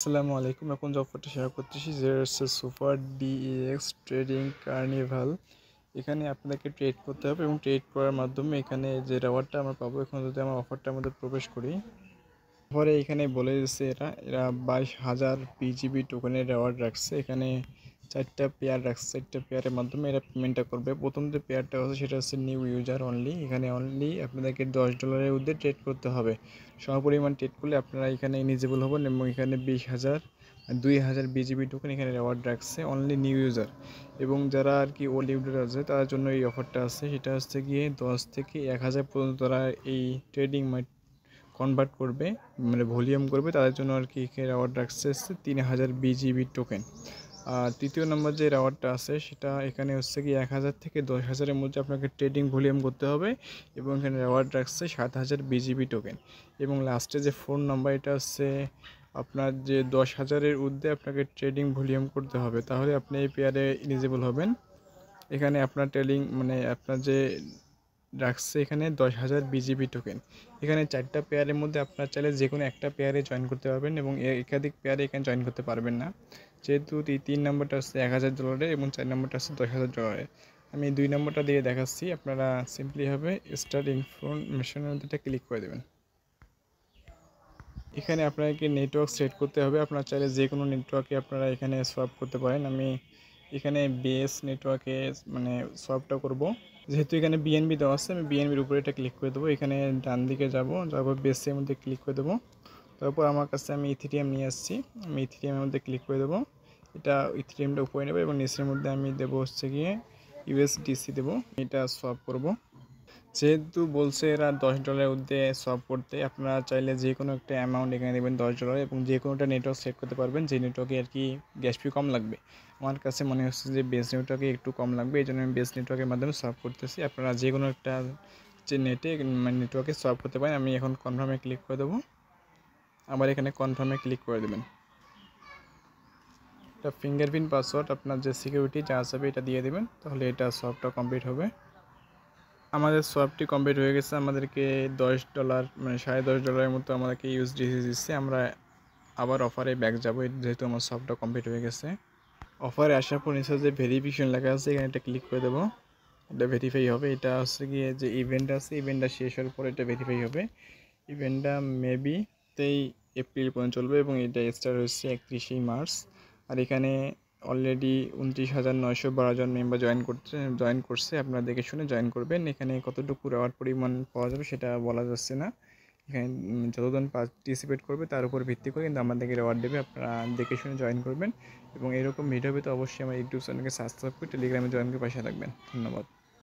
আসসালামু আলাইকুম। এখন যে অফারটা শেয়ার করতেছি যেটা হচ্ছে সুপার ডিএক্স ট্রেডিং কার্নিভাল। এখানে আপনাদেরকে ট্রেড করতে হবে এবং ট্রেড করার মাধ্যমে এখানে যে রেওয়ার্ডটা আমরা পাবো, এখন যদি আমরা অফারটার মধ্যে প্রবেশ করি, পরে এখানে বলে দিচ্ছে এরা 22,000 পিজিবি টোকেনের রেওয়ার্ড রাখছে। এখানে চারটা পেয়ার রাখছে, চারটা পেয়ারের মাধ্যমে এরা পেমেন্টটা করবে। প্রথম যে পেয়ারটা হচ্ছে সেটা হচ্ছে নিউ ইউজার অনলি। এখানে অনলি আপনাদেরকে $10 মধ্যে ট্রেড করতে হবে। সমপরিমাণ ট্রেড করলে আপনারা এখানে এলিজিবল হবেন এবং এখানে 20,000 বিজিবি টোকেন এখানে রেওয়ার্ড রাখছে অনলি নিউ ইউজার। এবং যারা আর কি ওল্ড ইউজার আছে তাদের জন্য এই অফারটা আছে, সেটা হচ্ছে গিয়ে 10 থেকে 1,000 পর্যন্ত তারা এই ট্রেডিং কনভার্ট করবে, মানে ভলিউম করবে, তাদের জন্য আর কি রেওয়ার্ড রাখছে 3,000 বিজিবি টোকেন। আর তৃতীয় নম্বর যে রেওয়ার্ডটা আছে সেটা এখানে হচ্ছে কি 1,000 থেকে 10,000-এর মধ্যে আপনাকে ট্রেডিং ভলিউম করতে হবে এবং এখানে রেওয়ার্ড রাখছে 7,000 বিজিবি টোকেন। এবং লাস্টে যে 4 নম্বর এটা হচ্ছে আপনার যে 10,000-এর ঊর্ধ্বে আপনাকে ট্রেডিং ভলিউম করতে হবে, তাহলে আপনি এই পেয়ারে এলিজিবল হবেন। এখানে আপনার ট্রেডিং মানে আপনার যে রাখছে এখানে 10,000 বিজিবি টোকেন। এখানে চারটা পেয়ারের মধ্যে আপনার চাইলে যে কোনো একটা পেয়ারে জয়েন করতে পারবেন এবং একাধিক পেয়ারে এখানে জয়েন করতে পারবেন না, যেহেতু 3 নম্বরটা হচ্ছে $1,000 এবং 4 নম্বরটা হচ্ছে $10,000। আমি 2 নম্বরটা দিয়ে দেখাচ্ছি, আপনারা সিম্পলিভাবে স্টার্ট ইনফরমেশনের মধ্যে ক্লিক করে দেবেন। এখানে আপনাকে নেটওয়ার্ক সেট করতে হবে, আপনার চাইলে যে কোনো নেটওয়ার্কে আপনারা এখানে সোয়াপ করতে পারেন। আমি এখানে বেস নেটওয়ার্কে মানে সোয়াপটা করব, যেহেতু এখানে বিএনবি দেওয়া আছে আমি বিএনবির উপরে এটা ক্লিক করে দেবো। এখানে ডান দিকে যাব, তারপর বেসের মধ্যে ক্লিক করে দেবো। তারপর আমার কাছে আমি ইথিরিয়াম নিয়ে আসছি, আমি ইথিরিয়ামের মধ্যে ক্লিক করে দেবো। এটা ইথিরিয়ামটা উপরে নেবো এবং নিচের মধ্যে আমি দেবো হচ্ছে গিয়ে ইউএসডিসি দেবো, এটা সোয়াপ করব। যেহেতু বলছে এরা $10 মধ্যে সোয়াপ করতে, আপনারা চাইলে যে কোনো একটা অ্যামাউন্ট এখানে দেবেন $10 এবং যে কোনোটা নেটওয়ার্ক সেট করতে পারবেন যে নেটওয়ার্কে আর কি গ্যাস ফি কম লাগবে। আমার কাছে মনে হচ্ছে যে বেস নেটওয়ার্কে একটু কম লাগবে, এই জন্য আমি বেস নেটওয়ার্কের মাধ্যমে সোয়াপ করতেছি। আপনারা যে কোনো একটা যে নেটওয়ার্কে সোয়াপ করতে পারেন। আমি এখন কনফার্মে ক্লিক করে দেবো, আবার এখানে কনফার্মে ক্লিক করে দেবেন। এটা ফিঙ্গারপ্রিন্ট পাসওয়ার্ড আপনার যে সিকিউরিটি যা আসবে এটা দিয়ে দেবেন, তাহলে এটা সোয়াপটা কমপ্লিট হবে। আমাদের সোয়াপটি কমপ্লিট হয়ে গেছে, আমাদেরকে $10 মানে $10.5 মতো আমাদেরকে ইউএসডিসি দিচ্ছে। আমরা আবার অফারে ব্যাক যাবো, যেহেতু আমার সোয়াপটা কমপ্লিট হয়ে গেছে। অফারে আসার পর নিচে যে ভেরিফিকেশন লেখা আছে এখানে এটা ক্লিক করে দেবো, এটা ভেরিফাই হবে। এটা হচ্ছে গিয়ে যে ইভেন্ট আছে, ইভেন্টটা শেষ হওয়ার পর এটা ভেরিফাই হবে। ইভেন্টটা মেবি 23 এপ্রিল পর্যন্ত চলবে এবং এটা স্টার্ট হচ্ছে 31 মার্চ। আর এখানে অলরেডি 29,912 জন মেম্বার জয়েন করছে। আপনারা দেখে শুনে জয়েন করবেন। এখানে কতটুকু রেওয়ার্ড পরিমাণ পাওয়া যাবে সেটা বলা যাচ্ছে না। এখানে যতজন পার্টিসিপেট করবে তার উপর ভিত্তি করে কিন্তু আমাদেরকে রেওয়ার্ড দেবে, আপনারা দেখে শুনে জয়েন করবেন। এবং এরকম ভিডিও পেতে অবশ্যই আমার ইউটিউব চ্যানেলকে সাবস্ক্রাইব করে টেলিগ্রামে জয়েন করে পাশে থাকবেন। ধন্যবাদ।